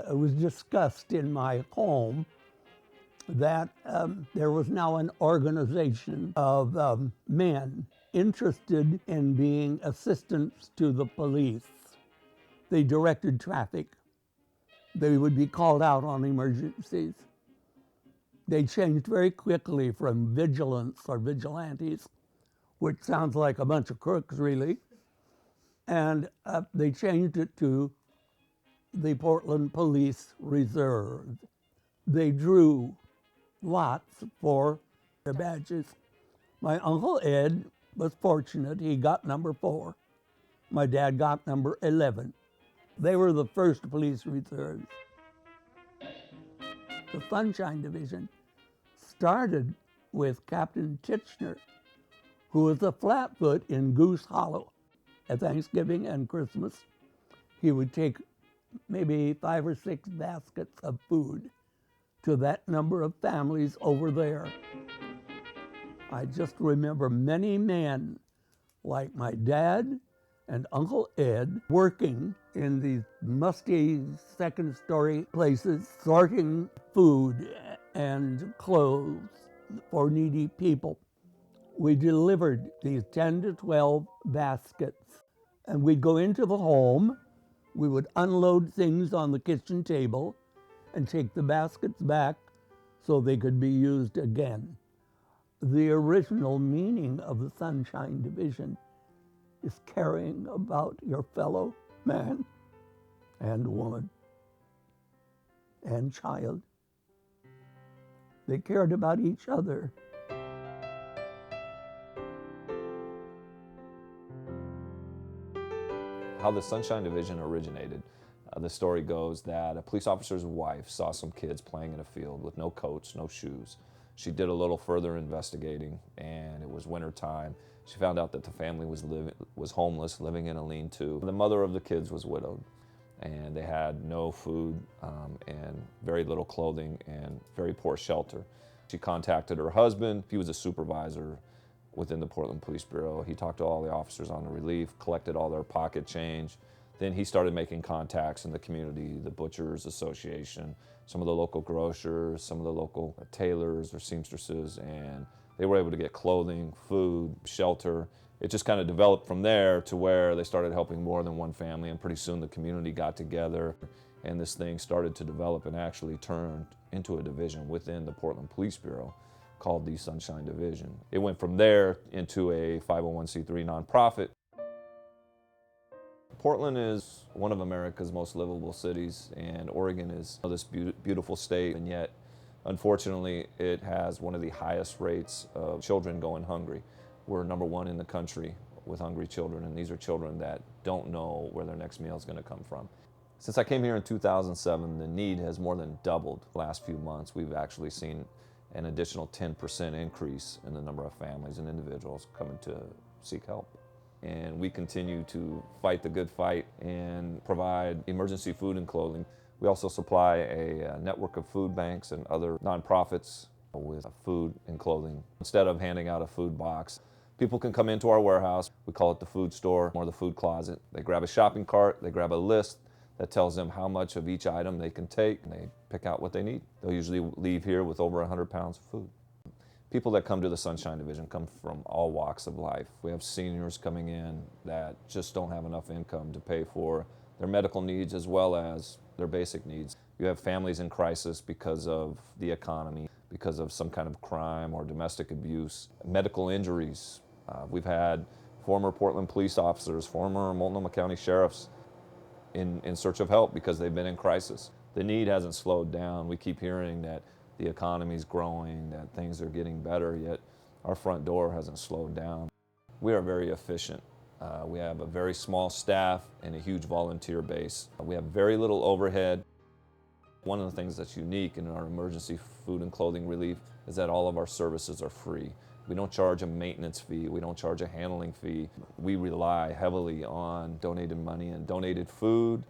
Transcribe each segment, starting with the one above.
it was discussed in my home that there was now an organization of men interested in being assistants to the police. They directed traffic. They would be called out on emergencies. They changed very quickly from vigilance or vigilantes, which sounds like a bunch of crooks, really, and they changed it to the Portland Police Reserve. They drew lots for the badges. My Uncle Ed was fortunate. He got number 4. My dad got number 11. They were the first police reserves. The Sunshine Division started with Captain Titchener, who was a flatfoot in Goose Hollow. At Thanksgiving and Christmas, he would take maybe 5 or 6 baskets of food to that number of families over there. I just remember many men like my dad and Uncle Ed working in these musty second-story places, sorting food and clothes for needy people. We delivered these 10 to 12 baskets, and we'd go into the home. We would unload things on the kitchen table and take the baskets back so they could be used again. The original meaning of the Sunshine Division is caring about your fellow man and woman and child. They cared about each other. How the Sunshine Division originated. The story goes that a police officer's wife saw some kids playing in a field with no coats, no shoes. She did a little further investigating, and it was winter time. She found out that the family was homeless, living in a lean-to. The mother of the kids was widowed, and they had no food and very little clothing and very poor shelter. She contacted her husband. He was a supervisor within the Portland Police Bureau. He talked to all the officers on the relief, collected all their pocket change. Then he started making contacts in the community, the Butchers Association, some of the local grocers, some of the local tailors or seamstresses, and they were able to get clothing, food, shelter. It just kind of developed from there to where they started helping more than one family, and pretty soon the community got together and this thing started to develop and actually turned into a division within the Portland Police Bureau called the Sunshine Division. It went from there into a 501c3 nonprofit. Portland is one of America's most livable cities, and Oregon is this beautiful state, and yet, unfortunately, it has one of the highest rates of children going hungry. We're number 1 in the country with hungry children, and these are children that don't know where their next meal is going to come from. Since I came here in 2007, the need has more than doubled. The last few months, we've actually seen an additional 10% increase in the number of families and individuals coming to seek help. And we continue to fight the good fight and provide emergency food and clothing. We also supply a network of food banks and other nonprofits with food and clothing. Instead of handing out a food box, people can come into our warehouse. We call it the food store or the food closet. They grab a shopping cart, they grab a list that tells them how much of each item they can take, and they pick out what they need. They'll usually leave here with over 100 pounds of food. People that come to the Sunshine Division come from all walks of life. We have seniors coming in that just don't have enough income to pay for their medical needs as well as their basic needs. You have families in crisis because of the economy, because of some kind of crime or domestic abuse, medical injuries. We've had former Portland police officers, former Multnomah County sheriffs in search of help because they've been in crisis. The need hasn't slowed down. We keep hearing that the economy's growing, that things are getting better, yet our front door hasn't slowed down. We are very efficient. We have a very small staff and a huge volunteer base. We have very little overhead. One of the things that's unique in our emergency food and clothing relief is that all of our services are free. We don't charge a maintenance fee. We don't charge a handling fee. We rely heavily on donated money and donated food,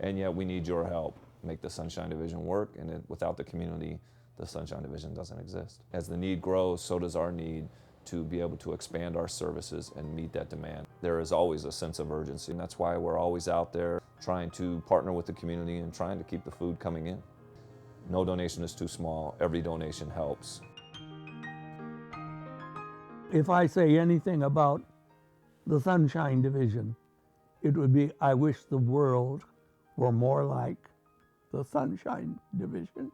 and yet we need your help to make the Sunshine Division work, and without the community, the Sunshine Division doesn't exist. As the need grows, so does our need to be able to expand our services and meet that demand. There is always a sense of urgency, and that's why we're always out there trying to partner with the community and trying to keep the food coming in. No donation is too small. Every donation helps. If I say anything about the Sunshine Division, it would be, I wish the world were more like the Sunshine Division.